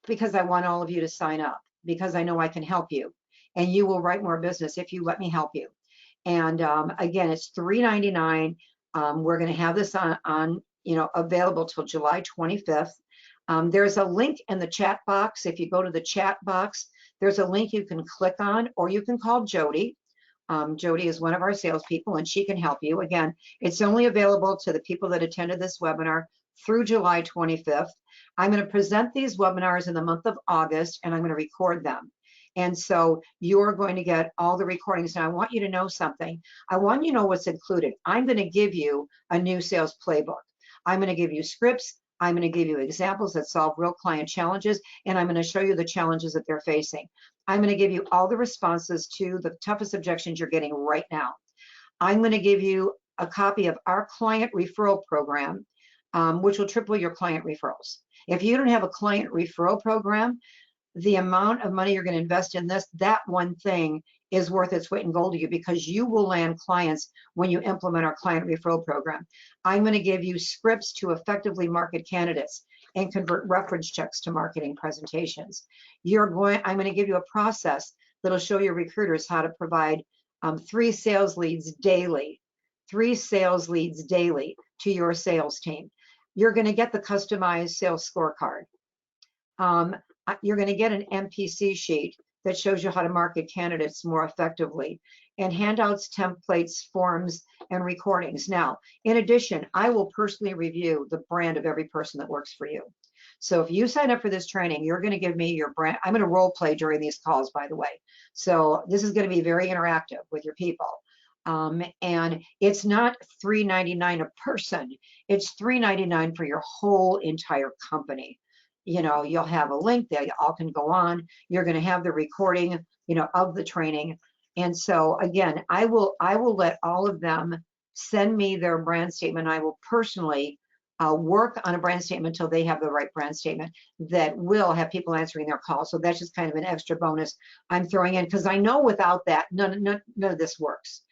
because I want all of you to sign up, because I know I can help you and you will write more business if you let me help you. And again, it's $3.99. We're going to have this on available till July 25th. There's a link in the chat box. If you go to the chat box, there's a link you can click on, or you can call Jody. Jody is one of our salespeople, and she can help you. Again, it's only available to the people that attended this webinar through July 25th. I'm going to present these webinars in the month of August, and I'm going to record them. And so you're going to get all the recordings. Now, I want you to know something. I want you to know what's included. I'm going to give you a new sales playbook. I'm going to give you scripts. I'm going to give you examples that solve real client challenges, and I'm going to show you the challenges that they're facing. I'm going to give you all the responses to the toughest objections you're getting right now. I'm going to give you a copy of our client referral program, which will triple your client referrals. If you don't have a client referral program, the amount of money you're going to invest in this, that one thing is worth its weight in gold to you, because you will land clients when you implement our client referral program. I'm going to give you scripts to effectively market candidates and convert reference checks to marketing presentations. I'm going to give you a process that'll show your recruiters how to provide 3 sales leads daily, 3 sales leads daily to your sales team. You're going to get the customized sales scorecard. You're going to get an MPC sheet that shows you how to market candidates more effectively, and handouts, templates, forms, and recordings. Now, in addition, I will personally review the brand of every person that works for you. So if you sign up for this training, you're going to give me your brand. I'm going to role play during these calls, by the way. So this is going to be very interactive with your people. And it's not $3.99 a person. It's $3.99 for your whole entire company. You know, you'll have a link that all can go on. You're going to have the recording, of the training. And so again, I will let all of them send me their brand statement. I will personally work on a brand statement until they have the right brand statement that will have people answering their calls. So that's just kind of an extra bonus I'm throwing in, because I know without that, none of this works.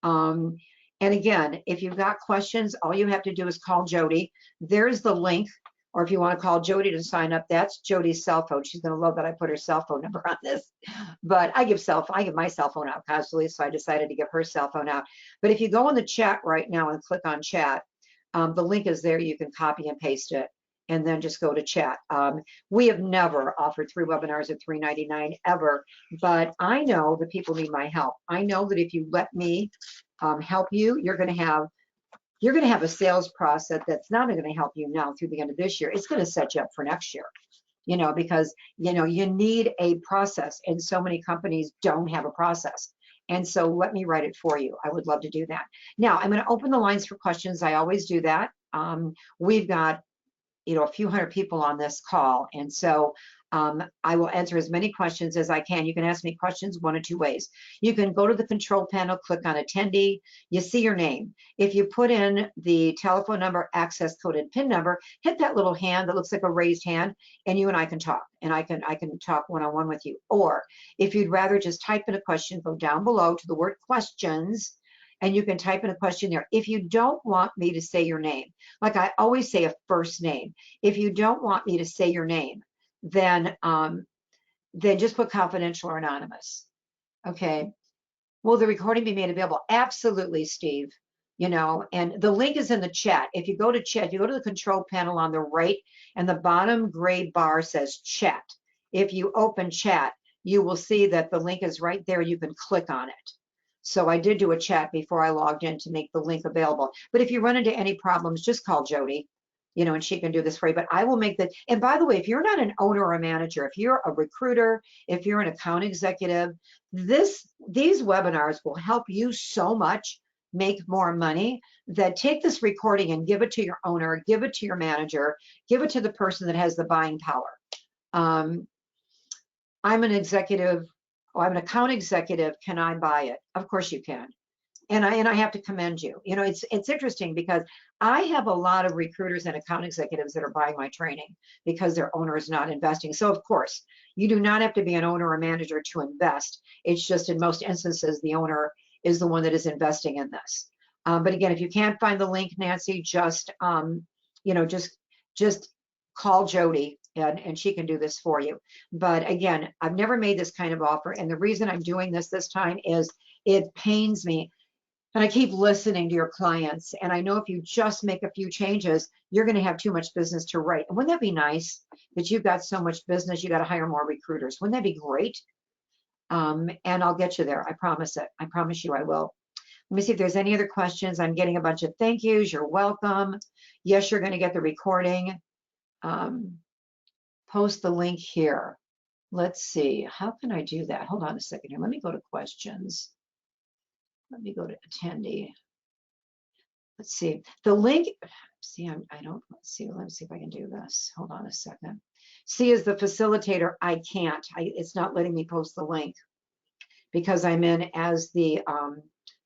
And again, if you've got questions, all you have to do is call Jody. There's the link. Or if you want to call Jody to sign up, that's Jody's cell phone. She's going to love that I put her cell phone number on this. But I give my cell phone out constantly, so I decided to give her cell phone out. But if you go in the chat right now and click on chat, the link is there. You can copy and paste it, and then just go to chat. We have never offered 3 webinars at $3.99 ever, but I know that people need my help. I know that if you let me help you, you're going to have a sales process that's not going to help you now through the end of this year. It's going to set you up for next year, because, you need a process, and so many companies don't have a process. And so let me write it for you. I would love to do that. Now, I'm going to open the lines for questions. I always do that. We've got, a few hundred people on this call. And so I will answer as many questions as I can. You can ask me questions one of 2 ways. You can go to the control panel, click on attendee, you see your name. If you put in the telephone number, access code, and PIN number, hit that little hand that looks like a raised hand, and you and I can talk, and I can talk one-on-one with you. Or if you'd rather just type in a question, go down below to the word questions, and you can type in a question there. If you don't want me to say your name, like I always say a first name, if you don't want me to say your name, then just put confidential or anonymous. Okay. Will the recording be made available? Absolutely, Steve. You know, and the link is in the chat. If you go to chat, if you go to the control panel on the right, and the bottom gray bar says chat. If you open chat, you will see that the link is right there. You can click on it. So I did do a chat before I logged in to make the link available. But if you run into any problems, just call Jody, you know, and she can do this for you. But I will make that. And by the way, if you're not an owner or a manager, if you're a recruiter, if you're an account executive, these webinars will help you so much make more money, that take this recording and give it to your owner, give it to your manager, give it to the person that has the buying power. I'm an executive, or I'm an account executive. Can I buy it? Of course you can. And I have to commend you. You know, it's interesting because I have a lot of recruiters and account executives that are buying my training because their owner is not investing. So of course, you do not have to be an owner or manager to invest. It's just in most instances, the owner is the one that is investing in this. But again, if you can't find the link, Nancy, just you know, just call Jody and she can do this for you. But again, I've never made this kind of offer, and the reason I'm doing this time is it pains me. And I keep listening to your clients, and I know if you just make a few changes, you're going to have too much business to write. And wouldn't that be nice that you've got so much business, you got to hire more recruiters? Wouldn't that be great? And I'll get you there. I promise it. I promise you I will. Let me see if there's any other questions. I'm getting a bunch of thank yous. You're welcome. Yes, you're going to get the recording. Post the link here. Let's see. How can I do that? Hold on a second here. Let me go to questions. Let me go to attendee. Let's see. The link, see, I don't, let's see, let me see if I can do this. Hold on a second. See, as the facilitator, I can't. It's not letting me post the link because I'm in as the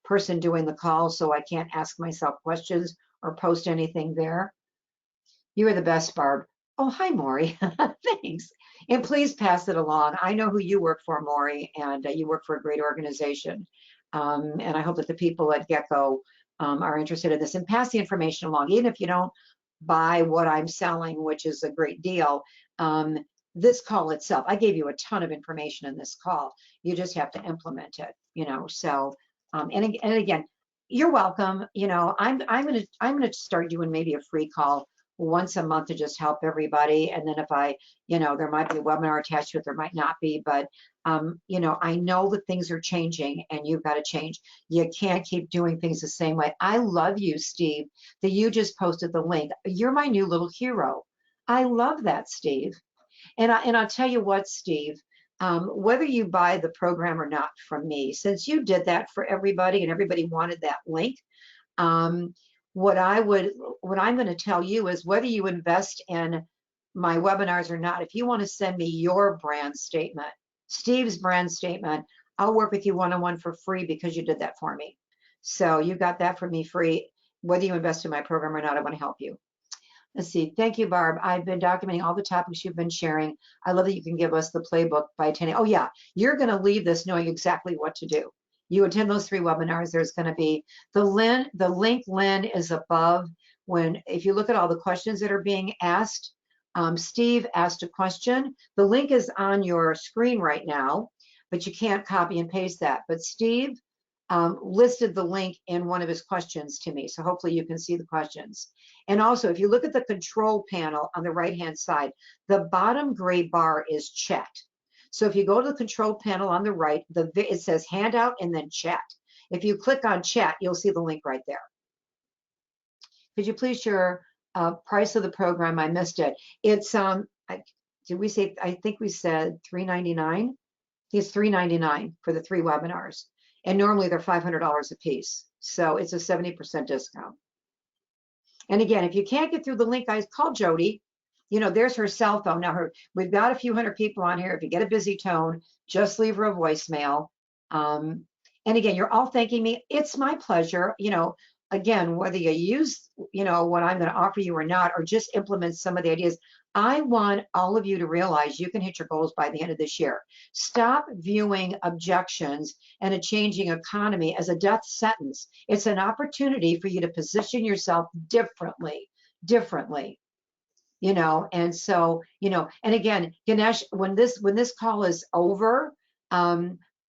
person doing the call, so I can't ask myself questions or post anything there. You are the best, Barb. Oh, hi, Maury. Thanks. And please pass it along. I know who you work for, Maury, and you work for a great organization. And I hope that the people at Gecko are interested in this, and pass the information along. Even if you don't buy what I'm selling, which is a great deal, this call itself, I gave you a ton of information in this call. You just have to implement it, you know. So, and again, you're welcome. You know, I'm gonna start doing maybe a free call once a month to just help everybody. And then if you know, there might be a webinar attached to it, there might not be, but you know, I know that things are changing and you've got to change. You can't keep doing things the same way. I love you, Steve, that you just posted the link. You're my new little hero. I love that, Steve. And I'll tell you what, Steve, whether you buy the program or not from me, since you did that for everybody and everybody wanted that link, what I'm going to tell you is whether you invest in my webinars or not, if you want to send me your brand statement, Steve's brand statement, I'll work with you one-on-one for free because you did that for me. So you got that from me free. Whether you invest in my program or not, I want to help you. Let's see. Thank you, Barb. I've been documenting all the topics you've been sharing. I love that you can give us the playbook by attending. Oh, yeah. You're going to leave this knowing exactly what to do. You attend those 3 webinars, there's going to be the link, Lynn, is above. If you look at all the questions that are being asked, Steve asked a question. The link is on your screen right now, but you can't copy and paste that. But Steve listed the link in one of his questions to me. So hopefully you can see the questions. And also, if you look at the control panel on the right-hand side, the bottom gray bar is chat. So if you go to the control panel on the right, it says handout and then chat. If you click on chat, you'll see the link right there. Could you please share price of the program? I missed it. It's did we say? I think we said $399. It's $399 for the 3 webinars, and normally they're $500 a piece. So it's a 70% discount. And again, if you can't get through the link, guys, call Jody. You know, there's her cell phone. Now, we've got a few hundred people on here. If you get a busy tone, just leave her a voicemail. And again, you're all thanking me. It's my pleasure. You know, again, whether you use, you know, what I'm going to offer you or not, or just implement some of the ideas, I want all of you to realize you can hit your goals by the end of this year. Stop viewing objections and a changing economy as a death sentence. It's an opportunity for you to position yourself differently. You know, and so, you know, and again, Ganesh, when this call is over,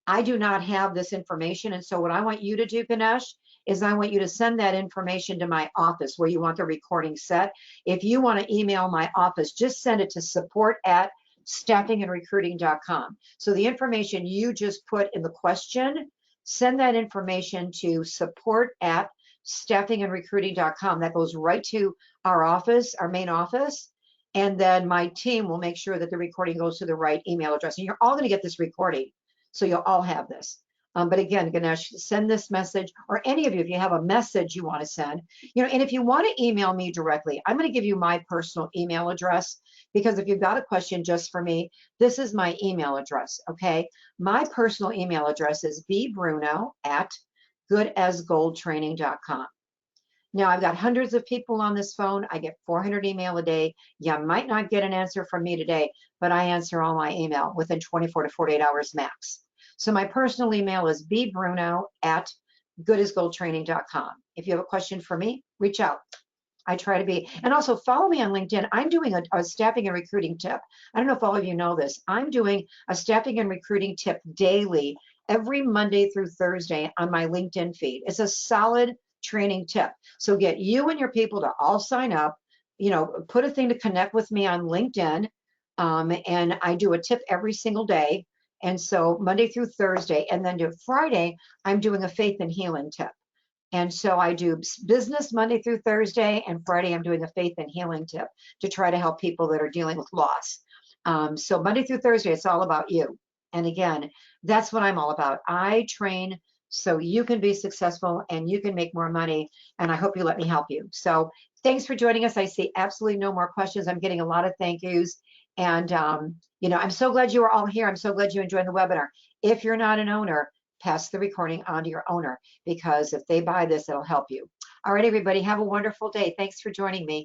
I do not have this information. And so what I want you to do, Ganesh, is I want you to send that information to my office where you want the recording set. If you want to email my office, just send it to support@staffingandrecruiting.com. So the information you just put in the question, send that information to support@staffingandrecruiting.com. That goes right to our office, our main office. And then my team will make sure that the recording goes to the right email address. And you're all going to get this recording. So you'll all have this. But again, Ganesh, send this message, or any of you, if you have a message you want to send, and if you want to email me directly, I'm going to give you my personal email address, because if you've got a question just for me, this is my email address, okay? My personal email address is bbruno@goodasgoldtraining.com. Now, I've got hundreds of people on this phone. I get 400 email a day. You might not get an answer from me today, but I answer all my email within 24 to 48 hours max. So my personal email is bbruno@goodasgoldtraining.com. If you have a question for me, reach out. I try to be, and also follow me on LinkedIn. I'm doing a staffing and recruiting tip. I don't know if all of you know this. I'm doing a staffing and recruiting tip daily, every Monday through Thursday on my LinkedIn feed. It's a solid training tip. So get you and your people to all sign up, put a thing to connect with me on LinkedIn. And I do a tip every single day. And so Monday through Thursday, and then to Friday, I'm doing a faith and healing tip. And so I do business Monday through Thursday, and Friday I'm doing a faith and healing tip to try to help people that are dealing with loss. So Monday through Thursday, it's all about you. And again, that's what I'm all about. I train so you can be successful and you can make more money. And I hope you let me help you. So thanks for joining us. I see absolutely no more questions. I'm getting a lot of thank yous. And, I'm so glad you are all here. I'm so glad you enjoyed the webinar. If you're not an owner, pass the recording on to your owner, because if they buy this, it'll help you. All right, everybody, have a wonderful day. Thanks for joining me.